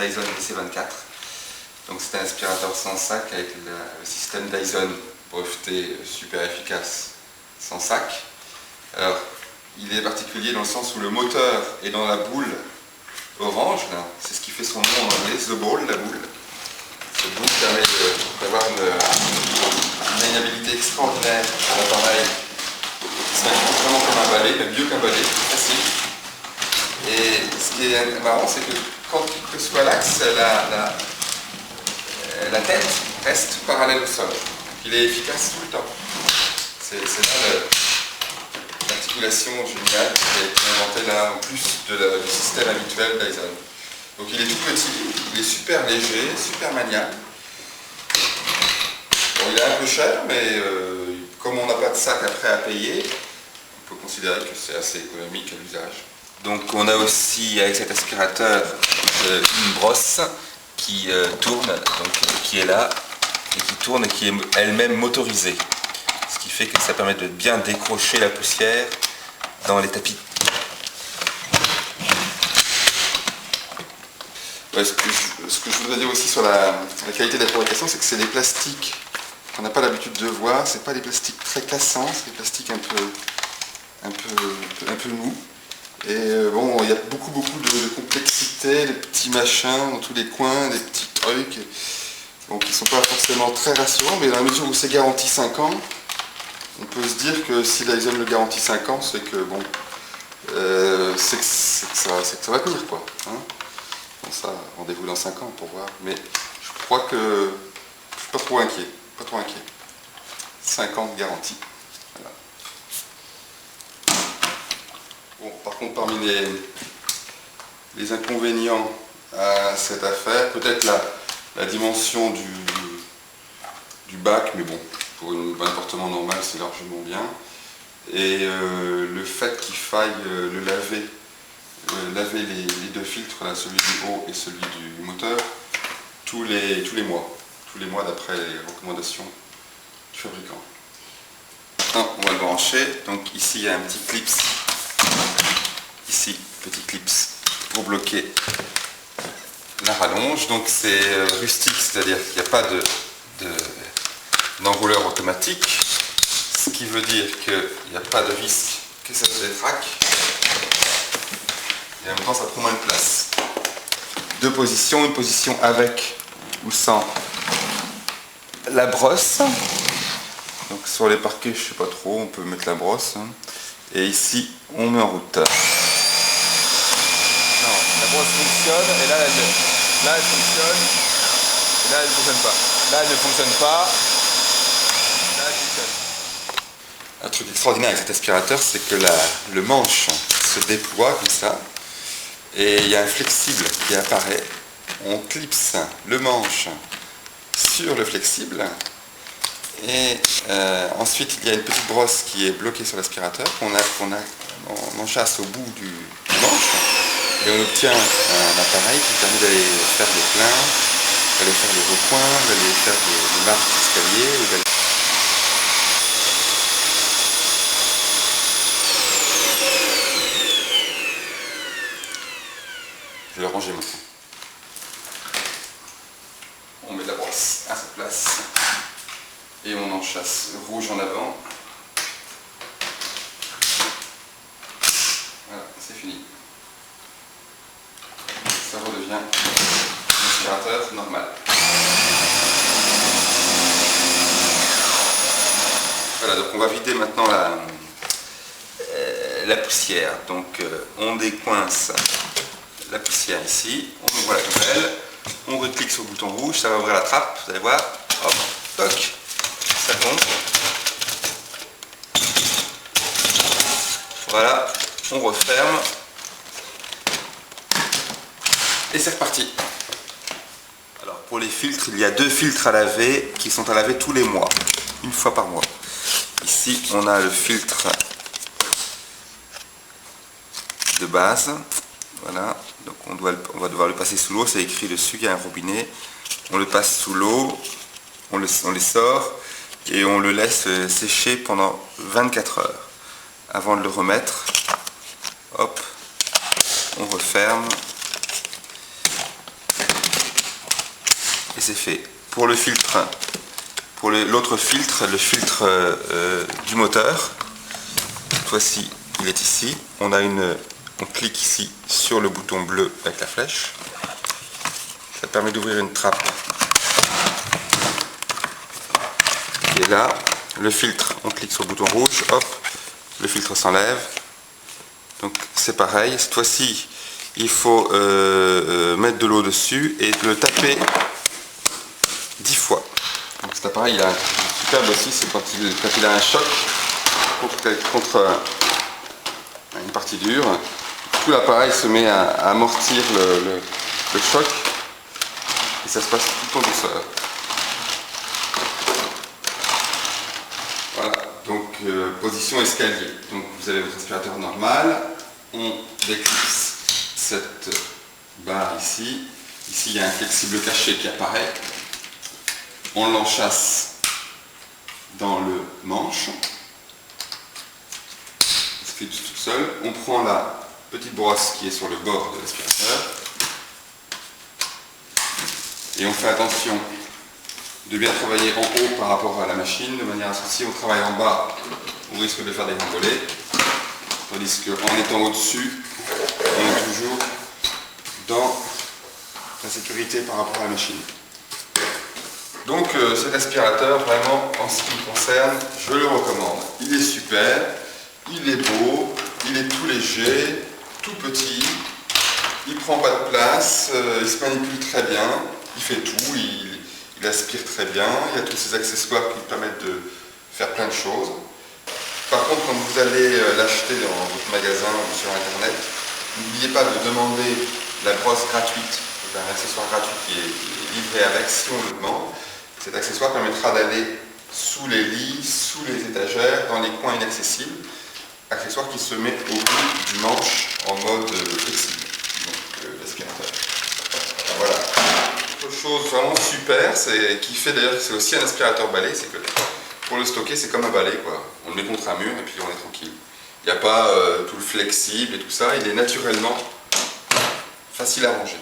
Dyson DC24. Donc c'est un aspirateur sans sac avec le système Dyson breveté super efficace sans sac. Alors il est particulier dans le sens où le moteur est dans la boule orange, c'est ce qui fait son nom en anglais, the ball, la boule. Cette boule permet d'avoir une maniabilité extraordinaire à l'appareil. Il s'agit vraiment comme un balai, mais mieux qu'un balai, plus facile. Et ce qui est marrant, c'est que quand que soit l'axe, la tête reste parallèle au sol. Il est efficace tout le temps. C'est là l'articulation géniale qui a été inventée là, en plus du système habituel Dyson. Donc il est tout petit, il est super léger, super maniable. Bon, il est un peu cher, mais comme on n'a pas de sac après à payer, on peut considérer que c'est assez économique à l'usage. Donc on a aussi avec cet aspirateur une brosse qui tourne, donc qui est là, et qui tourne et qui est elle-même motorisée. Ce qui fait que ça permet de bien décrocher la poussière dans les tapis. Ouais, ce que je voudrais dire aussi sur la qualité de la fabrication, c'est que c'est des plastiques qu'on n'a pas l'habitude de voir. C'est pas des plastiques très cassants, c'est des plastiques un peu mous. Et bon, il y a beaucoup de complexité, des petits machins dans tous les coins, des petits trucs, bon, qui ne sont pas forcément très rassurants, mais dans la mesure où c'est garanti 5 ans, on peut se dire que si Dyson le garantit 5 ans, c'est que bon, c'est que ça va tenir, quoi. Hein. Bon, ça, rendez-vous dans 5 ans pour voir, mais je crois que je suis pas trop inquiet. 5 ans de garantie. Voilà. Bon, par contre, parmi les inconvénients à cette affaire, peut-être la dimension du bac, mais bon, pour un appartement normal, c'est largement bien. Et le fait qu'il faille le laver les deux filtres, là, celui du haut et celui du moteur, tous les mois d'après les recommandations du fabricant. Maintenant, on va le brancher. Donc ici, il y a un petit clip. Ici, petit clips pour bloquer la rallonge. Donc c'est rustique, c'est-à-dire qu'il n'y a pas d'enrouleur automatique, ce qui veut dire qu'il n'y a pas de risque que ça se détraque. Et en même temps, ça prend moins de place. Deux positions, une position avec ou sans la brosse. Donc sur les parquets, je ne sais pas trop, on peut mettre la brosse. Hein. Et ici, on met en route. La brosse fonctionne, et là elle fonctionne, et là elle ne fonctionne pas. Là elle ne fonctionne pas, là elle fonctionne. Un truc extraordinaire avec cet aspirateur, c'est que le manche se déploie comme ça, et il y a un flexible qui apparaît. On clipse le manche sur le flexible, et ensuite il y a une petite brosse qui est bloquée sur l'aspirateur, on enchasse au bout du manche. Et on obtient un appareil qui permet d'aller faire des pleins, d'aller faire des recoins, d'aller faire des marches d'escalier. Je vais le ranger maintenant. On met la brosse à sa place et on enchasse rouge en avant. Voilà, c'est fini. Ça redevient un aspirateur normal. Voilà, donc on va vider maintenant la poussière. Donc on décoince la poussière ici, on ouvre la poubelle, on reclique sur le bouton rouge, ça va ouvrir la trappe, vous allez voir, hop, toc, ça tombe. Voilà, on referme. Et c'est reparti. Alors pour les filtres, il y a 2 filtres à laver qui sont à laver tous les mois, une fois par mois. Ici on a le filtre de base, voilà, donc on va devoir le passer sous l'eau, c'est écrit dessus qu'il y a un robinet, on le passe sous l'eau, on les sort et on le laisse sécher pendant 24 heures avant de le remettre. Hop, on referme. et c'est fait. Pour le filtre, pour l'autre filtre, le filtre du moteur, cette fois-ci il est ici. On clique ici sur le bouton bleu avec la flèche. Ça permet d'ouvrir une trappe qui est là. Le filtre, on clique sur le bouton rouge, hop, le filtre s'enlève. Donc c'est pareil, cette fois-ci il faut mettre de l'eau dessus et le taper 10 fois. Donc cet appareil il a un superbe aussi, c'est quand il a un choc contre une partie dure, tout l'appareil se met à amortir le choc et ça se passe tout en douceur. Voilà, donc position escalier. Donc vous avez votre aspirateur normal, on déclipse cette barre ici. Ici il y a un flexible caché qui apparaît. On l'enchasse dans le manche. Ça se fait tout seul. On prend la petite brosse qui est sur le bord de l'aspirateur. Et on fait attention de bien travailler en haut par rapport à la machine, de manière à ce que si on travaille en bas, on risque de faire des rembolés. Tandis qu'en étant au-dessus, on est toujours dans la sécurité par rapport à la machine. Donc cet aspirateur, vraiment, en ce qui me concerne, je le recommande. Il est super, il est beau, il est tout léger, tout petit, il ne prend pas de place, il se manipule très bien, il fait tout, il aspire très bien, il y a tous ces accessoires qui permettent de faire plein de choses. Par contre, quand vous allez l'acheter dans votre magasin ou sur internet, n'oubliez pas de demander la brosse gratuite. C'est un accessoire gratuit qui est livré avec si on le demande. Cet accessoire permettra d'aller sous les lits, sous les étagères, dans les coins inaccessibles. Accessoire qui se met au bout du manche en mode flexible. Donc l'aspirateur. Voilà. Autre chose vraiment super, qui fait d'ailleurs que c'est aussi un aspirateur balai, c'est que pour le stocker c'est comme un balai quoi. On le met contre un mur et puis on est tranquille. Il n'y a pas tout le flexible et tout ça, il est naturellement facile à ranger.